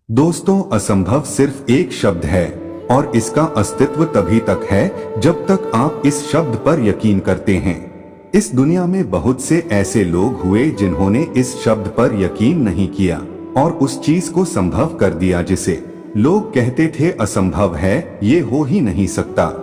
दोस्तों, असंभव सिर्फ एक शब्द है और इसका अस्तित्व तभी तक है जब तक आप इस शब्द पर यकीन करते हैं। इस दुनिया में बहुत से ऐसे लोग हुए जिन्होंने इस शब्द पर यकीन नहीं किया और उस चीज को संभव कर दिया जिसे लोग कहते थे असंभव है, ये हो ही नहीं सकता।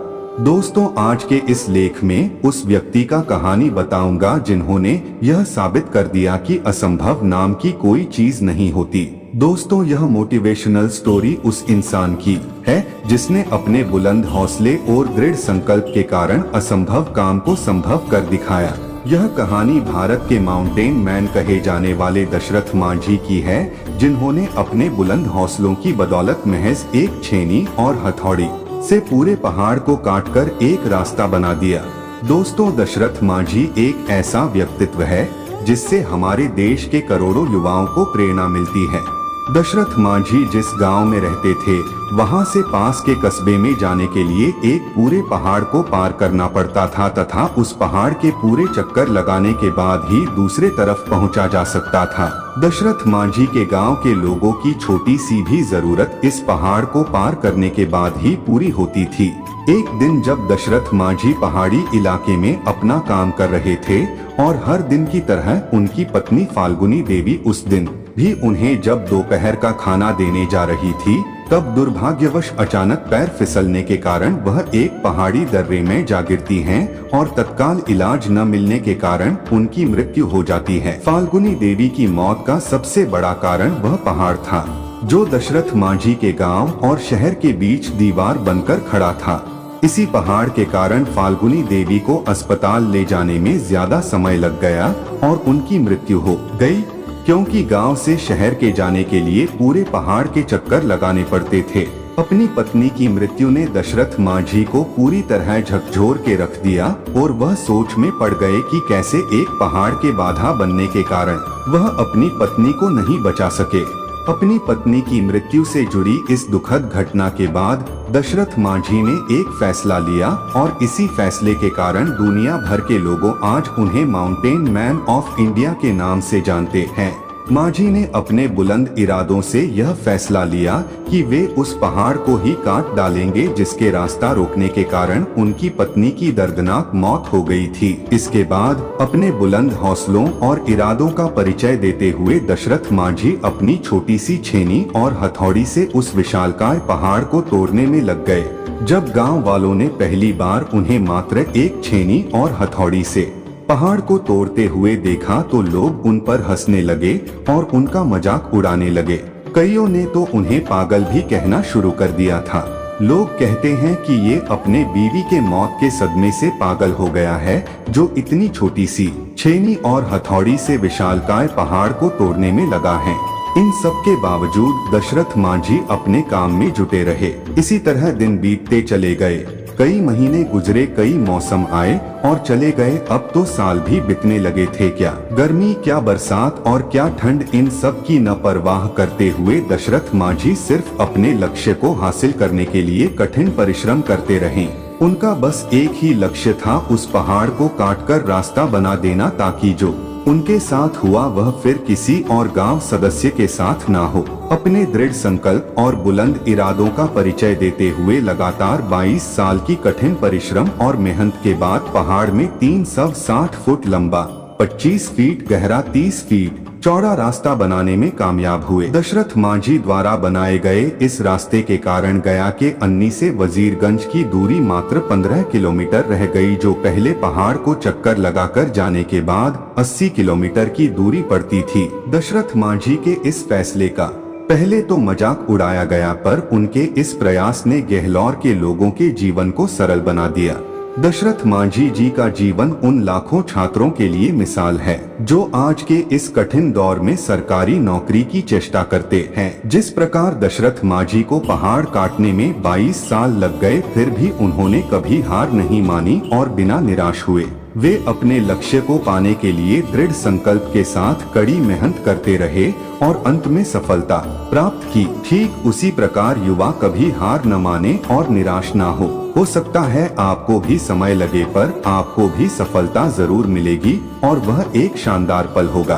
दोस्तों, आज के इस लेख में उस व्यक्ति का कहानी बताऊंगा जिन्होंने यह साबित कर दिया कि असंभव नाम की कोई चीज नहीं होती। दोस्तों, यह मोटिवेशनल स्टोरी उस इंसान की है जिसने अपने बुलंद हौसले और दृढ़ संकल्प के कारण असंभव काम को संभव कर दिखाया। यह कहानी भारत के माउंटेन मैन कहे जाने वाले दशरथ मांझी की है, जिन्होंने अपने बुलंद हौसलों की बदौलत महज एक छेनी और हथौड़ी से पूरे पहाड़ को काटकर एक रास्ता बना दिया। दोस्तों, दशरथ मांझी एक ऐसा व्यक्तित्व है जिससे हमारे देश के करोड़ों युवाओं को प्रेरणा मिलती है। दशरथ मांझी जिस गांव में रहते थे, वहां से पास के कस्बे में जाने के लिए एक पूरे पहाड़ को पार करना पड़ता था तथा उस पहाड़ के पूरे चक्कर लगाने के बाद ही दूसरे तरफ पहुंचा जा सकता था। दशरथ मांझी के गांव के लोगों की छोटी सी भी जरूरत इस पहाड़ को पार करने के बाद ही पूरी होती थी। एक दिन जब दशरथ मांझी पहाड़ी इलाके में अपना काम कर रहे थे और हर दिन की तरह उनकी पत्नी फाल्गुनी देवी उस दिन भी उन्हें जब दोपहर का खाना देने जा रही थी, तब दुर्भाग्यवश अचानक पैर फिसलने के कारण वह एक पहाड़ी दर्रे में जा गिरती हैं और तत्काल इलाज न मिलने के कारण उनकी मृत्यु हो जाती है। फाल्गुनी देवी की मौत का सबसे बड़ा कारण वह पहाड़ था जो दशरथ मांझी के गांव और शहर के बीच दीवार बनकर खड़ा था। इसी पहाड़ के कारण फाल्गुनी देवी को अस्पताल ले जाने में ज्यादा समय लग गया और उनकी मृत्यु हो गई, क्योंकि गांव से शहर के जाने के लिए पूरे पहाड़ के चक्कर लगाने पड़ते थे। अपनी पत्नी की मृत्यु ने दशरथ मांझी को पूरी तरह झकझोर के रख दिया और वह सोच में पड़ गए कि कैसे एक पहाड़ के बाधा बनने के कारण वह अपनी पत्नी को नहीं बचा सके। अपनी पत्नी की मृत्यु से जुड़ी इस दुखद घटना के बाद दशरथ मांझी ने एक फैसला लिया और इसी फैसले के कारण दुनिया भर के लोगों आज उन्हें माउंटेन मैन ऑफ इंडिया के नाम से जानते हैं। मांझी ने अपने बुलंद इरादों से यह फैसला लिया कि वे उस पहाड़ को ही काट डालेंगे जिसके रास्ता रोकने के कारण उनकी पत्नी की दर्दनाक मौत हो गई थी। इसके बाद अपने बुलंद हौसलों और इरादों का परिचय देते हुए दशरथ मांझी अपनी छोटी सी छेनी और हथौड़ी से उस विशालकाय पहाड़ को तोड़ने में लग गए। जब गाँव वालों ने पहली बार उन्हें मात्र एक छेनी और हथौड़ी से पहाड़ को तोड़ते हुए देखा तो लोग उन पर हंसने लगे और उनका मजाक उड़ाने लगे। कईयों ने तो उन्हें पागल भी कहना शुरू कर दिया था। लोग कहते हैं कि ये अपने बीवी के मौत के सदमे से पागल हो गया है, जो इतनी छोटी सी छेनी और हथौड़ी से विशालकाय पहाड़ को तोड़ने में लगा है। इन सब के बावजूद दशरथ मांझी अपने काम में जुटे रहे। इसी तरह दिन बीतते चले गए। कई महीने गुजरे, कई मौसम आए और चले गए। अब तो साल भी बीतने लगे थे। क्या गर्मी, क्या बरसात और क्या ठंड, इन सब की न परवाह करते हुए दशरथ मांझी सिर्फ अपने लक्ष्य को हासिल करने के लिए कठिन परिश्रम करते रहे। उनका बस एक ही लक्ष्य था, उस पहाड़ को काटकर रास्ता बना देना, ताकि जो उनके साथ हुआ वह फिर किसी और गांव सदस्य के साथ ना हो। अपने दृढ़ संकल्प और बुलंद इरादों का परिचय देते हुए लगातार 22 साल की कठिन परिश्रम और मेहनत के बाद पहाड़ में 360 फुट लंबा, 25 फीट गहरा, 30 फीट चौड़ा रास्ता बनाने में कामयाब हुए। दशरथ मांझी द्वारा बनाए गए इस रास्ते के कारण गया के अन्नी से वजीरगंज की दूरी मात्र 15 किलोमीटर रह गई, जो पहले पहाड़ को चक्कर लगाकर जाने के बाद 80 किलोमीटर की दूरी पड़ती थी। दशरथ मांझी के इस फैसले का पहले तो मजाक उड़ाया गया, पर उनके इस प्रयास ने गहलौर के लोगों के जीवन को सरल बना दिया। दशरथ मांझी जी का जीवन उन लाखों छात्रों के लिए मिसाल है जो आज के इस कठिन दौर में सरकारी नौकरी की चेष्टा करते हैं। जिस प्रकार दशरथ मांझी को पहाड़ काटने में 22 साल लग गए, फिर भी उन्होंने कभी हार नहीं मानी और बिना निराश हुए वे अपने लक्ष्य को पाने के लिए दृढ़ संकल्प के साथ कड़ी मेहनत करते रहे और अंत में सफलता प्राप्त की। ठीक उसी प्रकार युवा कभी हार न माने और निराश ना हो सकता है आपको भी समय लगे, पर आपको भी सफलता जरूर मिलेगी और वह एक शानदार पल होगा।